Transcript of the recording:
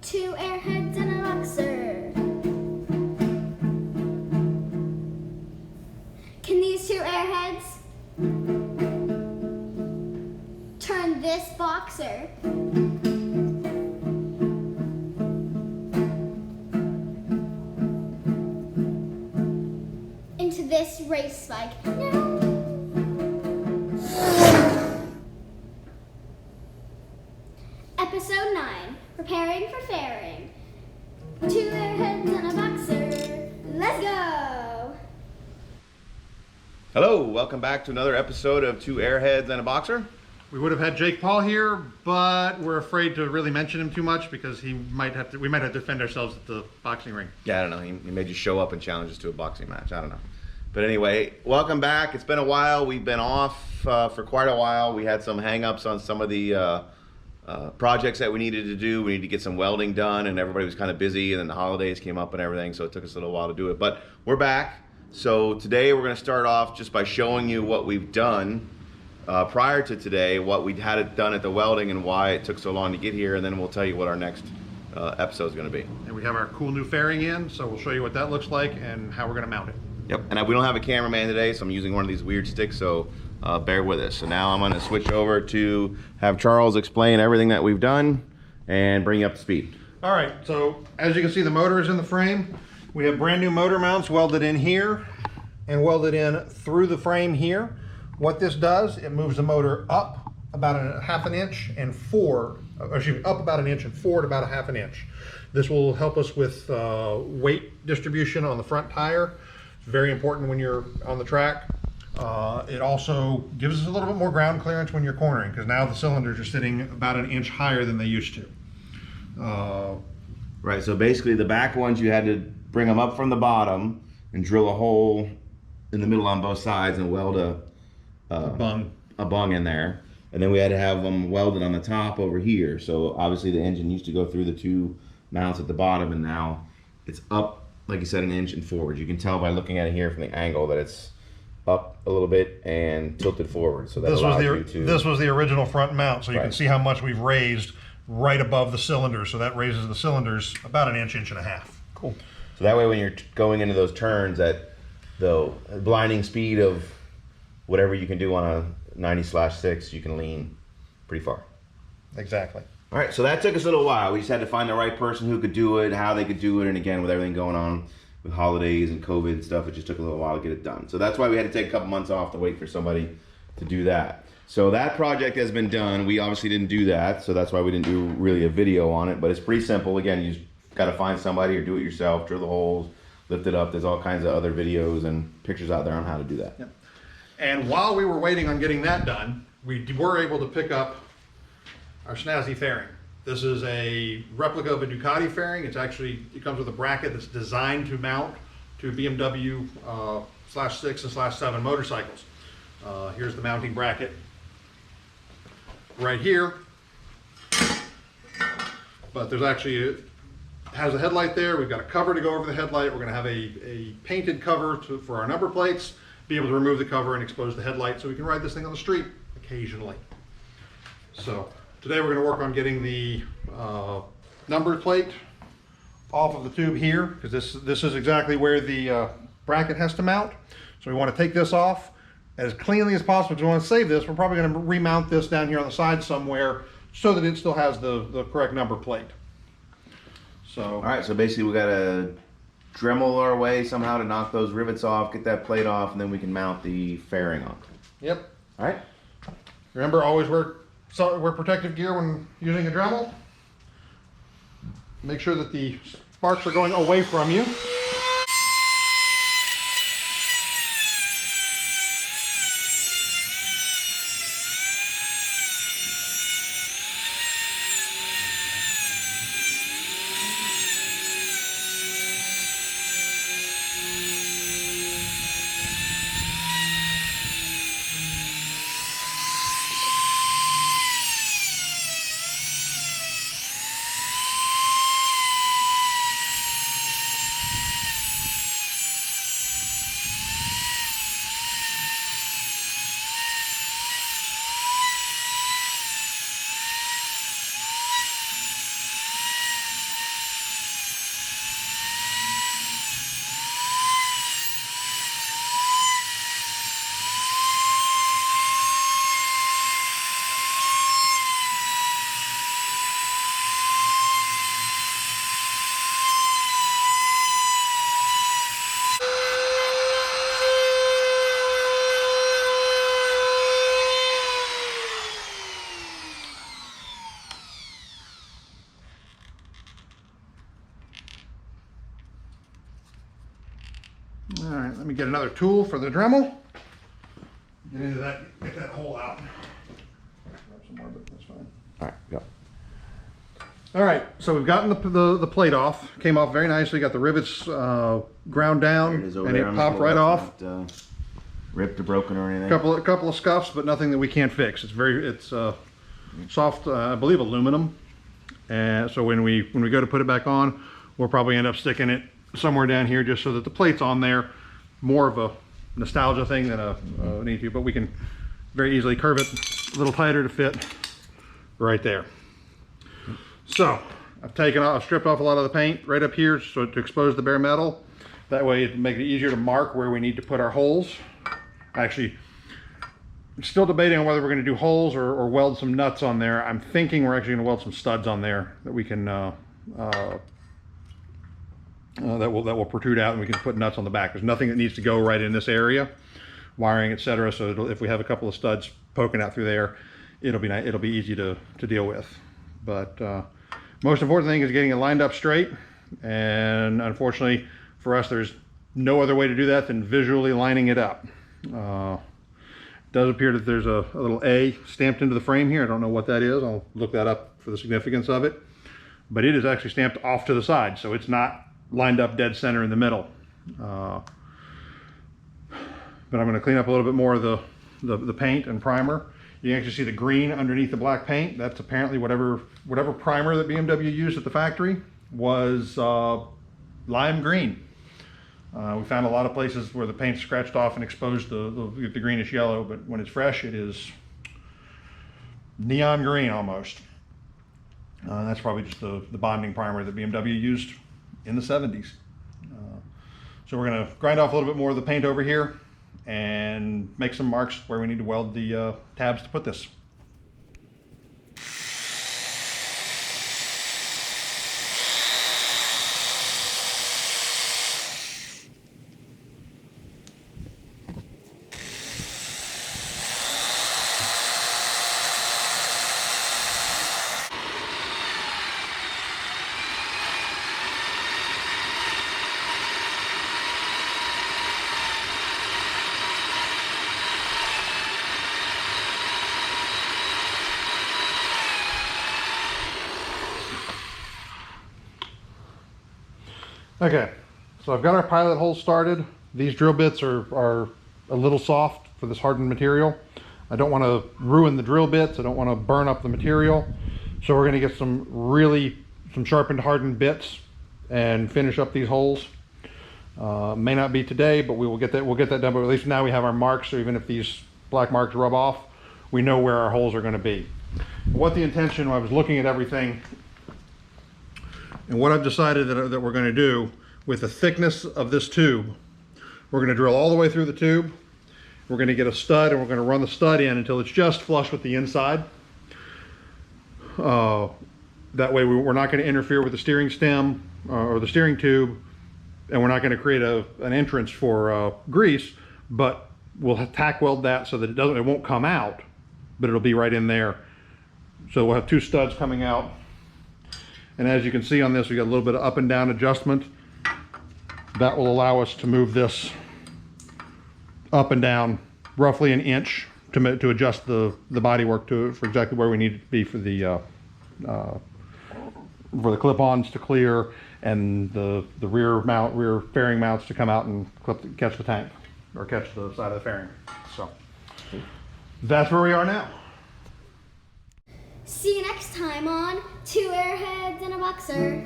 Two airheads and a boxer. Can these two airheads turn this boxer into this race bike? No. Episode 9, Preparing for Fairing. Two airheads and a boxer. Let's go! Hello, welcome back to another episode of Two Airheads and a Boxer. We would have had Jake Paul here, but we're afraid to really mention him too much because we might have to defend ourselves at the boxing ring. Yeah, I don't know, he made you show up and challenge us to a boxing match, I don't know. But anyway, welcome back. It's been a while. We've been off for quite a while. We had some hang-ups on some of the projects that we needed to do. We needed to get some welding done, and everybody was kind of busy, and then the holidays came up and everything, so it took us a little while to do it. But we're back. So today we're going to start off just by showing you what we've done prior to today, what we had it done at the welding and why it took so long to get here, and then we'll tell you what our next episode is going to be. And we have our cool new fairing in, so we'll show you what that looks like and how we're going to mount it. Yep, and we don't have a cameraman today, so I'm using one of these weird sticks, so bear with us. So now I'm going to switch over to have Charles explain everything that we've done and bring you up to speed. All right, so as you can see, the motor is in the frame. We have brand new motor mounts welded in here and welded in through the frame here. What this does, it moves the motor up about a half an inch and up about an inch and forward about a half an inch. This will help us with weight distribution on the front tire. It's very important when you're on the track. It also gives us a little bit more ground clearance when you're cornering, because now the cylinders are sitting about an inch higher than they used to. Right, so basically the back ones you had to bring them up from the bottom and drill a hole in the middle on both sides and weld a bung in there. And then we had to have them welded on the top over here. So obviously the engine used to go through the two mounts at the bottom, and now it's up, like you said, an inch and forward. You can tell by looking at it here from the angle that it's up a little bit and tilted forward. So that this was the original front mount, so you Right. can see how much we've raised right above the cylinders. So that raises the cylinders about an inch, inch and a half. Cool. So that way when you're going into those turns at the blinding speed of whatever you can do on a 90/6, you can lean pretty far. Exactly. All right, so that took us a little while. We just had to find the right person who could do it, how they could do it, and again, with everything going on with holidays and COVID and stuff, it just took a little while to get it done. So that's why we had to take a couple months off to wait for somebody to do that. So that project has been done. We obviously didn't do that, so that's why we didn't do really a video on it, but it's pretty simple. Again, you just gotta find somebody or do it yourself, drill the holes, lift it up. There's all kinds of other videos and pictures out there on how to do that. Yep. And while we were waiting on getting that done, we were able to pick up our snazzy fairing. This is a replica of a Ducati fairing. It comes with a bracket that's designed to mount to BMW /6 and /7 motorcycles. Here's the mounting bracket right here. But there's actually, it has a headlight there. We've got a cover to go over the headlight. We're going to have a painted cover for our number plates, be able to remove the cover and expose the headlight so we can ride this thing on the street occasionally. So today we're going to work on getting the number plate off of the tube here, because this is exactly where the bracket has to mount. So we want to take this off as cleanly as possible because we want to save this. We're probably going to remount this down here on the side somewhere so that it still has the correct number plate. So all right, so basically we got to Dremel our way somehow to knock those rivets off, get that plate off, and then we can mount the fairing on. Yep. All right. Remember, always wear protective gear when using a Dremel. Make sure that the sparks are going away from you. All right, let me get another tool for the Dremel. Get into that, get that hole out. Grab some more, but that's fine. All right, go. All right, so we've gotten the plate off. Came off very nicely. Got the rivets ground down, and it popped right off. Not, ripped or broken or anything. A couple of scuffs, but nothing that we can't fix. It's soft, I believe, aluminum. And so when we go to put it back on, we'll probably end up sticking it somewhere down here just so that the plate's on there. More of a nostalgia thing than a need to, but we can very easily curve it a little tighter to fit right there. So I've stripped off a lot of the paint right up here so to expose the bare metal. That way it'll make it easier to mark where we need to put our holes. Actually, I'm still debating on whether we're going to do holes or weld some nuts on there. I'm thinking we're actually going to weld some studs on there that we can that will protrude out, and we can put nuts on the back. There's nothing that needs to go right in this area, wiring, etc. So if we have a couple of studs poking out through there, it'll be easy to deal with. But most important thing is getting it lined up straight, and unfortunately for us, there's no other way to do that than visually lining it up. It does appear that there's a little A stamped into the frame here. I don't know what that is. I'll look that up for the significance of it. But it is actually stamped off to the side, so it's not lined up dead center in the middle. But I'm going to clean up a little bit more of the paint and primer. You can actually see the green underneath the black paint. That's apparently whatever primer that BMW used at the factory was lime green. We found a lot of places where the paint scratched off and exposed the greenish yellow, but when it's fresh, it is neon green almost. That's probably just the bonding primer that BMW used in the 70s. So we're going to grind off a little bit more of the paint over here and make some marks where we need to weld the tabs to put this. Okay, so I've got our pilot hole started. These drill bits are a little soft for this hardened material. I don't want to ruin the drill bits. I don't want to burn up the material. So we're going to get some sharpened hardened bits and finish up these holes. May not be today, but we'll get that done. But at least now we have our marks, so even if these black marks rub off, we know where our holes are going to be. What the intention, I was looking at everything, and what I've decided that we're going to do with the thickness of this tube, we're going to drill all the way through the tube. We're going to get a stud, and we're going to run the stud in until it's just flush with the inside. That way we're not going to interfere with the steering stem or the steering tube, and we're not going to create an entrance for grease, but we'll tack weld that so that it won't come out, but it'll be right in there. So we'll have two studs coming out. And as you can see on this, we got a little bit of up and down adjustment. That will allow us to move this up and down roughly an inch to adjust the bodywork for exactly where we need it to be for the clip-ons to clear and the rear fairing mounts to come out and catch the tank or catch the side of the fairing. So that's where we are now. See you next time on Two Airheads and a Boxer.